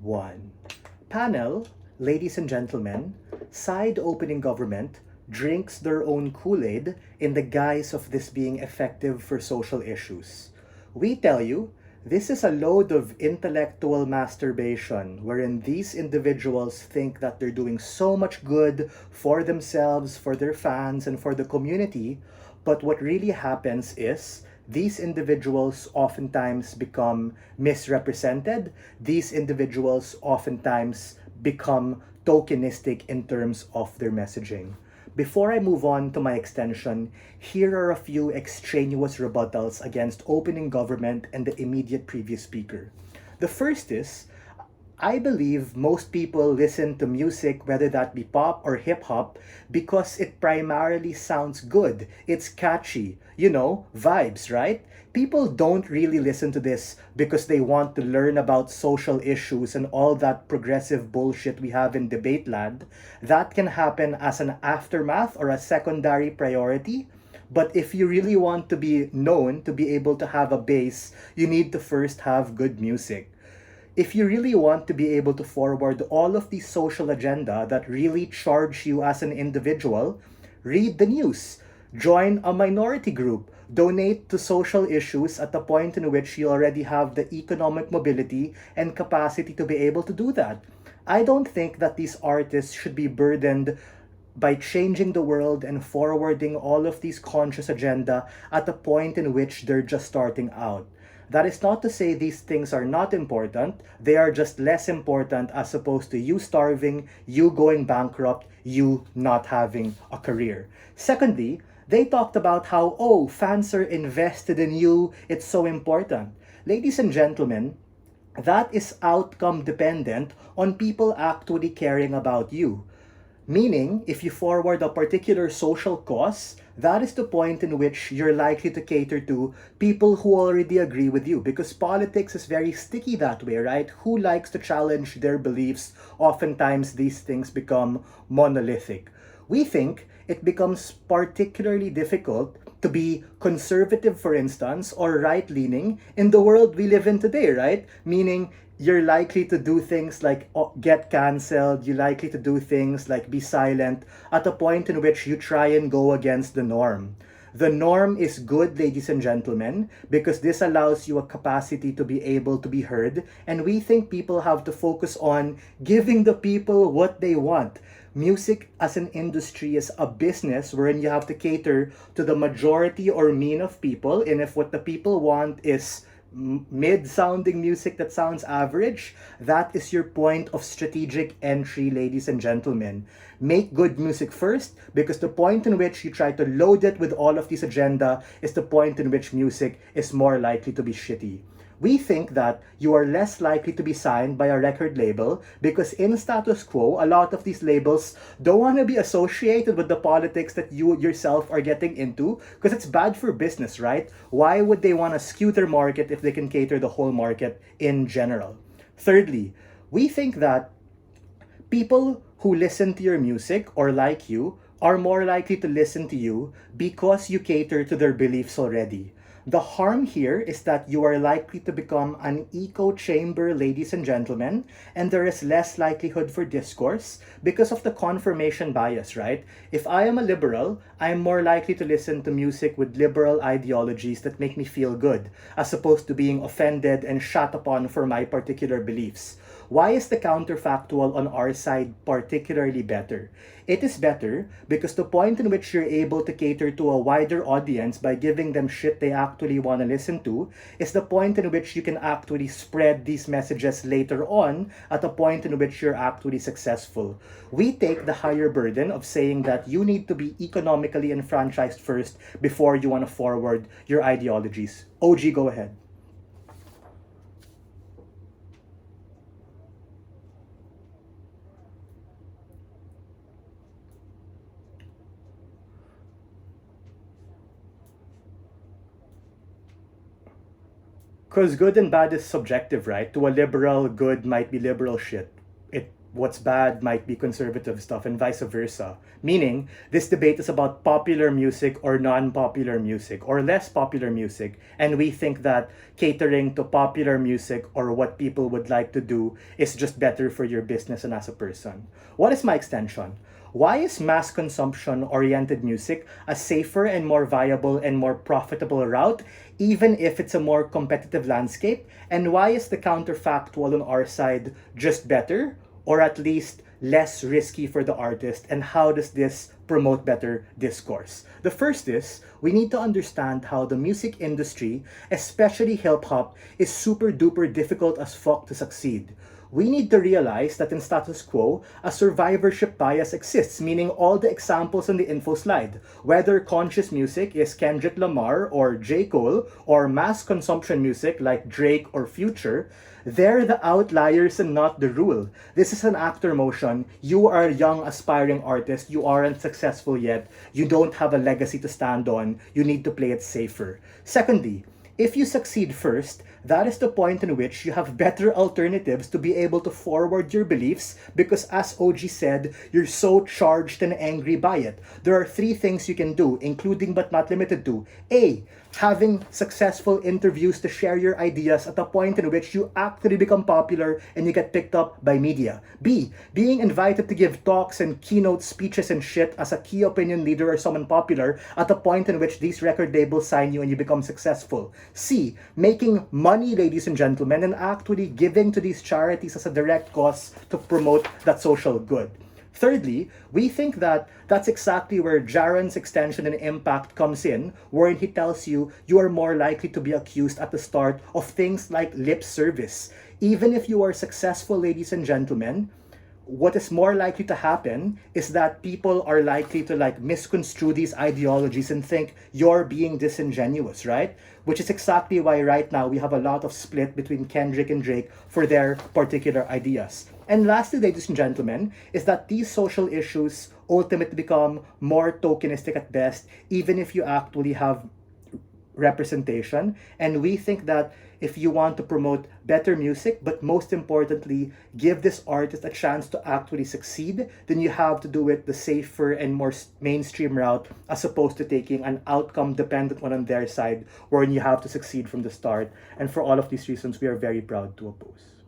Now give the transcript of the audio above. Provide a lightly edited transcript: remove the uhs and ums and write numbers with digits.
1. Panel, ladies and gentlemen, side opening government drinks their own Kool-Aid in the guise of this being effective for social issues. We tell you, this is a load of intellectual masturbation wherein these individuals think that they're doing so much good for themselves, for their fans, and for the community. But what really happens is these individuals oftentimes become misrepresented. These individuals oftentimes become tokenistic in terms of their messaging. Before I move on to my extension, here are a few extraneous rebuttals against opening government and the immediate previous speaker. The first is, I believe most people listen to music, whether that be pop or hip hop, because it primarily sounds good. It's catchy, vibes, right? People don't really listen to this because they want to learn about social issues and all that progressive bullshit we have in debate land. That can happen as an aftermath or a secondary priority. But if you really want to be known, to be able to have a base, you need to first have good music. If you really want to be able to forward all of the social agenda that really charge you as an individual, read the news, join a minority group, donate to social issues at the point in which you already have the economic mobility and capacity to be able to do that. I don't think that these artists should be burdened by changing the world and forwarding all of these conscious agenda at a point in which they're just starting out. That is not to say these things are not important, they are just less important as opposed to you starving, you going bankrupt, you not having a career. Secondly, they talked about how, oh, fans are invested in you, it's so important. Ladies and gentlemen, that is outcome dependent on people actually caring about you. Meaning, if you forward a particular social cause, that is the point in which you're likely to cater to people who already agree with you. Because politics is very sticky that way, right? Who likes to challenge their beliefs? Oftentimes, these things become monolithic. We think it becomes particularly difficult to be conservative, for instance, or right leaning in the world we live in today, right? Meaning, you're likely to do things like get cancelled, you're likely to do things like be silent at a point in which you try and go against the norm. The norm is good, ladies and gentlemen, because this allows you a capacity to be able to be heard, and we think people have to focus on giving the people what they want. Music as an industry is a business wherein you have to cater to the majority or mean of people, and if what the people want is mid-sounding music that sounds average, that is your point of strategic entry, ladies and gentlemen. Make good music first, because the point in which you try to load it with all of this agenda is the point in which music is more likely to be shitty. We think that you are less likely to be signed by a record label because in status quo, a lot of these labels don't want to be associated with the politics that you yourself are getting into because it's bad for business, right? Why would they want to skew their market if they can cater the whole market in general? Thirdly, we think that people who listen to your music or like you are more likely to listen to you because you cater to their beliefs already. The harm here is that you are likely to become an echo chamber, ladies and gentlemen, and there is less likelihood for discourse because of the confirmation bias, right? If I am a liberal, I am more likely to listen to music with liberal ideologies that make me feel good, as opposed to being offended and shot upon for my particular beliefs. Why is the counterfactual on our side particularly better? It is better because the point in which you're able to cater to a wider audience by giving them shit they actually want to listen to is the point in which you can actually spread these messages later on at a point in which you're actually successful. We take the higher burden of saying that you need to be economically enfranchised first before you want to forward your ideologies. OG, go ahead. Because good and bad is subjective, right? To a liberal, good might be liberal shit. It what's bad might be conservative stuff and vice versa. Meaning, this debate is about popular music or non-popular music or less popular music, and we think that catering to popular music or what people would like to do is just better for your business and as a person. What is my extension? Why is mass consumption oriented music a safer and more viable and more profitable route, even if it's a more competitive landscape? And why is the counterfactual on our side just better, or at least less risky for the artist? And how does this promote better discourse? The first is we need to understand how the music industry, especially hip hop, is super duper difficult as fuck to succeed. We need to realize that in status quo, a survivorship bias exists, meaning all the examples on the info slide, whether conscious music is Kendrick Lamar or J. Cole, or mass consumption music like Drake or Future, they're the outliers and not the rule. This is an actor motion. You are a young aspiring artist. You aren't successful yet. You don't have a legacy to stand on. You need to play it safer. Secondly, if you succeed first, that is the point in which you have better alternatives to be able to forward your beliefs because, as OG said, you're so charged and angry by it. There are three things you can do, including but not limited to: A, having successful interviews to share your ideas at a point in which you actually become popular and you get picked up by media. B, being invited to give talks and keynote speeches and shit as a key opinion leader or someone popular at a point in which these record labels sign you and you become successful. C, making money, ladies and gentlemen, and actually giving to these charities as a direct cause to promote that social good. Thirdly, we think that that's exactly where Jaron's extension and impact comes in, wherein he tells you you are more likely to be accused at the start of things like lip service. Even if you are successful, ladies and gentlemen, what is more likely to happen is that people are likely to misconstrue these ideologies and think you're being disingenuous, right? Which is exactly why right now we have a lot of split between Kendrick and Drake for their particular ideas. And lastly, ladies and gentlemen, is that these social issues ultimately become more tokenistic at best, even if you actually have representation. And we think that if you want to promote better music, but most importantly, give this artist a chance to actually succeed, then you have to do it the safer and more mainstream route, as opposed to taking an outcome dependent one on their side, wherein you have to succeed from the start. And for all of these reasons, we are very proud to oppose.